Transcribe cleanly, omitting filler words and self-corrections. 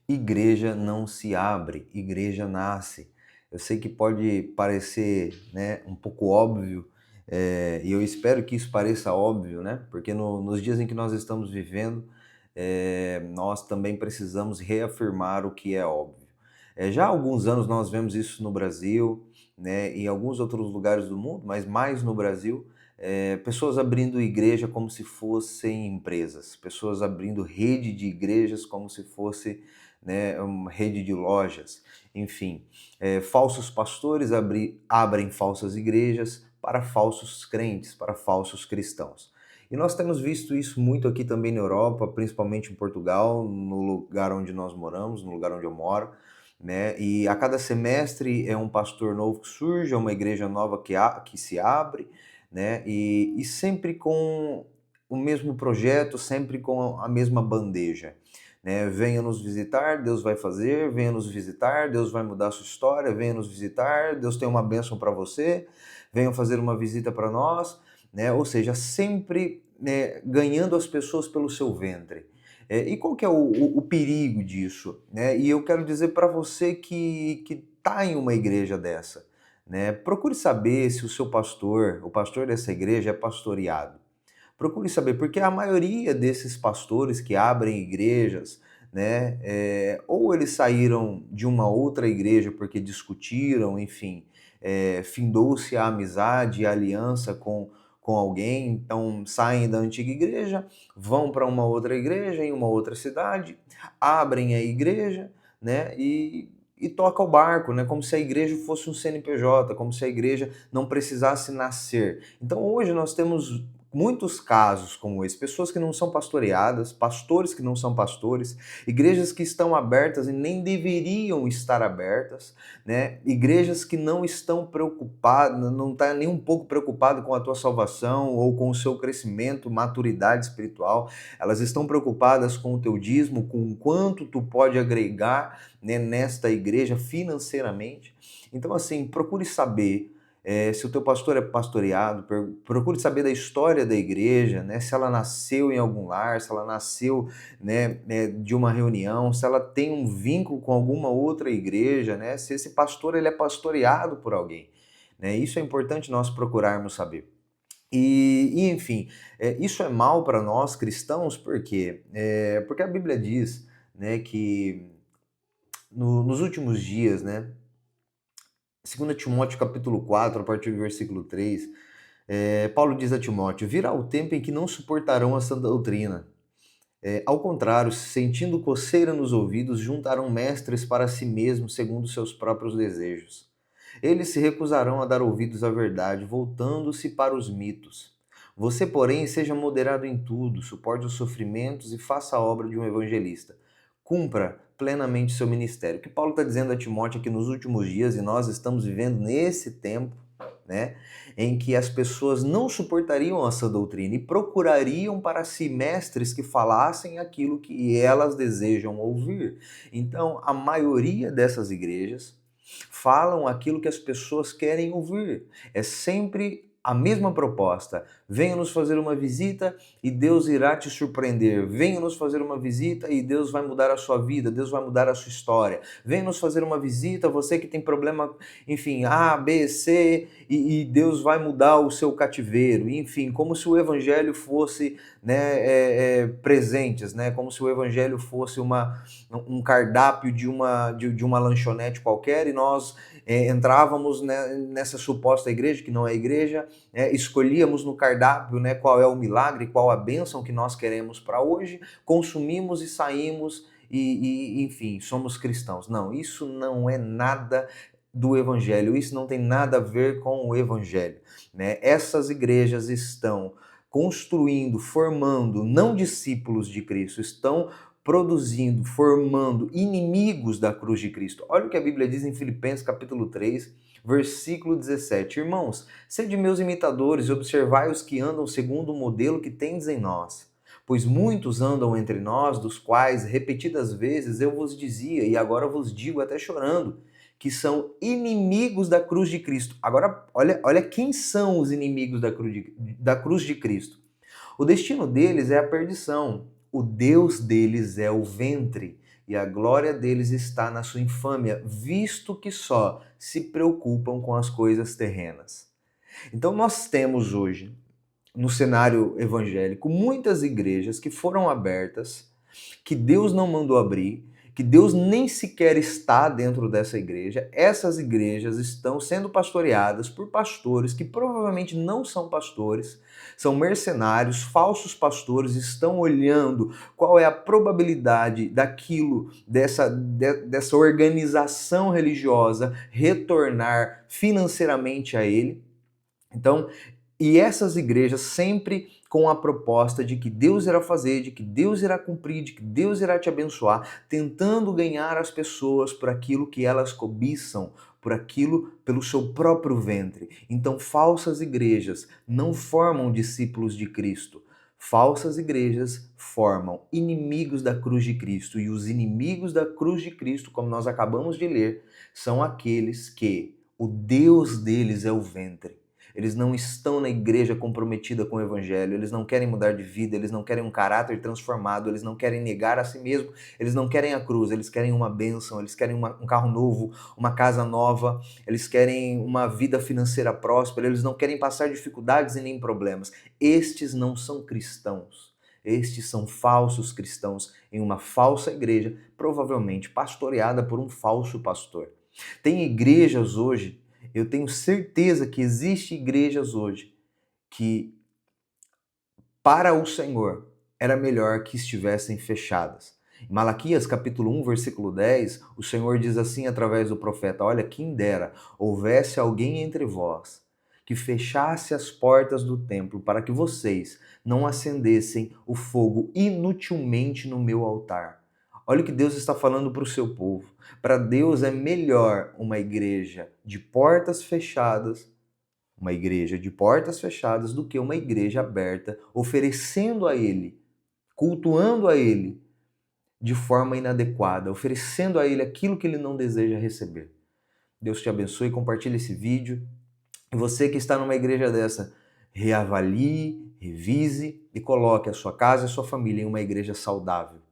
Igreja não se abre, igreja nasce. Eu sei que pode parecer, né, um pouco óbvio, e eu espero que isso pareça óbvio, né, porque nos dias em que nós estamos vivendo, nós também precisamos reafirmar o que é óbvio. Já há alguns anos nós vemos isso no Brasil, né, em alguns outros lugares do mundo, mas mais no Brasil, pessoas abrindo igreja como se fossem empresas, pessoas abrindo rede de igrejas como se fosse, né, uma rede de lojas, enfim, falsos pastores abrem falsas igrejas para falsos crentes, para falsos cristãos. E nós temos visto isso muito aqui também na Europa, principalmente em Portugal, no lugar onde nós moramos, no lugar onde eu moro, né? E a cada semestre é um pastor novo que surge, é uma igreja nova que se abre, né? E sempre com o mesmo projeto, sempre com a mesma bandeja, né? Venha nos visitar, Deus vai fazer, venha nos visitar, Deus vai mudar a sua história, venha nos visitar, Deus tem uma bênção para você, venham fazer uma visita para nós, né? Ou seja, sempre, né, ganhando as pessoas pelo seu ventre. E qual que é o perigo disso, né? E eu quero dizer para você que está em uma igreja dessa, né? Procure saber se o seu pastor, o pastor dessa igreja é pastoreado. Procure saber, porque a maioria desses pastores que abrem igrejas, né, ou eles saíram de uma outra igreja porque discutiram, enfim, findou-se a amizade e a aliança com alguém, então saem da antiga igreja, vão para uma outra igreja em uma outra cidade, abrem a igreja, né, e toca o barco, né, como se a igreja fosse um CNPJ, como se a igreja não precisasse nascer. Então hoje nós temos muitos casos como esse, pessoas que não são pastoreadas, pastores que não são pastores, igrejas que estão abertas e nem deveriam estar abertas, né? Igrejas que não estão preocupadas, não está nem um pouco preocupado com a tua salvação ou com o seu crescimento, maturidade espiritual, elas estão preocupadas com o teu dízimo, com o quanto tu pode agregar, né, nesta igreja financeiramente. Então assim, procure saber se o teu pastor é pastoreado, procure saber da história da igreja, né? Se ela nasceu em algum lar, se ela nasceu, né, de uma reunião, se ela tem um vínculo com alguma outra igreja, né? Se esse pastor ele é pastoreado por alguém, né? Isso é importante nós procurarmos saber. Enfim, isso é mal para nós cristãos, por quê? Porque a Bíblia diz, né, que nos últimos dias, né, 2 Timóteo capítulo 4, a partir do versículo 3, Paulo diz a Timóteo: virá o tempo em que não suportarão a sã doutrina. Ao contrário, sentindo coceira nos ouvidos, juntarão mestres para si mesmos, segundo seus próprios desejos. Eles se recusarão a dar ouvidos à verdade, voltando-se para os mitos. Você, porém, seja moderado em tudo, suporte os sofrimentos e faça a obra de um evangelista. Cumpra plenamente seu ministério. O que Paulo está dizendo a Timóteo aqui nos últimos dias, e nós estamos vivendo nesse tempo, né, em que as pessoas não suportariam essa doutrina e procurariam para si mestres que falassem aquilo que elas desejam ouvir. Então, a maioria dessas igrejas falam aquilo que as pessoas querem ouvir. É sempre a mesma proposta. Venha nos fazer uma visita e Deus irá te surpreender. Venha nos fazer uma visita e Deus vai mudar a sua vida, Deus vai mudar a sua história. Venha nos fazer uma visita, você que tem problema, enfim, A, B, C, e Deus vai mudar o seu cativeiro. Enfim, como se o evangelho fosse, né, presentes, né? Como se o evangelho fosse um cardápio de uma lanchonete qualquer e nós entrávamos, né, nessa suposta igreja, que não é igreja, escolhíamos no cardápio, né, qual é o milagre, qual a bênção que nós queremos para hoje, consumimos e saímos enfim, somos cristãos. Não, isso não é nada do evangelho, isso não tem nada a ver com o evangelho, né? Essas igrejas estão construindo, formando não discípulos de Cristo, estão produzindo, formando inimigos da cruz de Cristo. Olha o que a Bíblia diz em Filipenses capítulo 3, versículo 17. Irmãos, sede meus imitadores e observai os que andam segundo o modelo que tendes em nós. Pois muitos andam entre nós, dos quais repetidas vezes eu vos dizia, e agora vos digo até chorando, que são inimigos da cruz de Cristo. Agora, olha quem são os inimigos da cruz de Cristo. O destino deles é a perdição. O Deus deles é o ventre, e a glória deles está na sua infâmia, visto que só se preocupam com as coisas terrenas. Então nós temos hoje, no cenário evangélico, muitas igrejas que foram abertas, que Deus não mandou abrir, que Deus nem sequer está dentro dessa igreja. Essas igrejas estão sendo pastoreadas por pastores que provavelmente não são pastores, são mercenários, falsos pastores, estão olhando qual é a probabilidade daquilo, dessa organização religiosa retornar financeiramente a ele. Então, e essas igrejas sempre com a proposta de que Deus irá fazer, de que Deus irá cumprir, de que Deus irá te abençoar, tentando ganhar as pessoas por aquilo que elas cobiçam, por aquilo pelo seu próprio ventre. Então, falsas igrejas não formam discípulos de Cristo. Falsas igrejas formam inimigos da cruz de Cristo. E os inimigos da cruz de Cristo, como nós acabamos de ler, são aqueles que o Deus deles é o ventre. Eles não estão na igreja comprometida com o evangelho, eles não querem mudar de vida, eles não querem um caráter transformado, eles não querem negar a si mesmo, eles não querem a cruz, eles querem uma bênção, eles querem um carro novo, uma casa nova, eles querem uma vida financeira próspera, eles não querem passar dificuldades e nem problemas. Estes não são cristãos. Estes são falsos cristãos em uma falsa igreja, provavelmente pastoreada por um falso pastor. Tem igrejas hoje, eu tenho certeza que existem igrejas hoje que, para o Senhor, era melhor que estivessem fechadas. Em Malaquias capítulo 1, versículo 10, o Senhor diz assim através do profeta: olha, quem dera houvesse alguém entre vós que fechasse as portas do templo para que vocês não acendessem o fogo inutilmente no meu altar. Olha o que Deus está falando para o seu povo. Para Deus é melhor uma igreja de portas fechadas, do que uma igreja aberta, oferecendo a Ele, cultuando a Ele de forma inadequada, oferecendo a Ele aquilo que Ele não deseja receber. Deus te abençoe, compartilhe esse vídeo. E você que está numa igreja dessa, reavalie, revise e coloque a sua casa e a sua família em uma igreja saudável.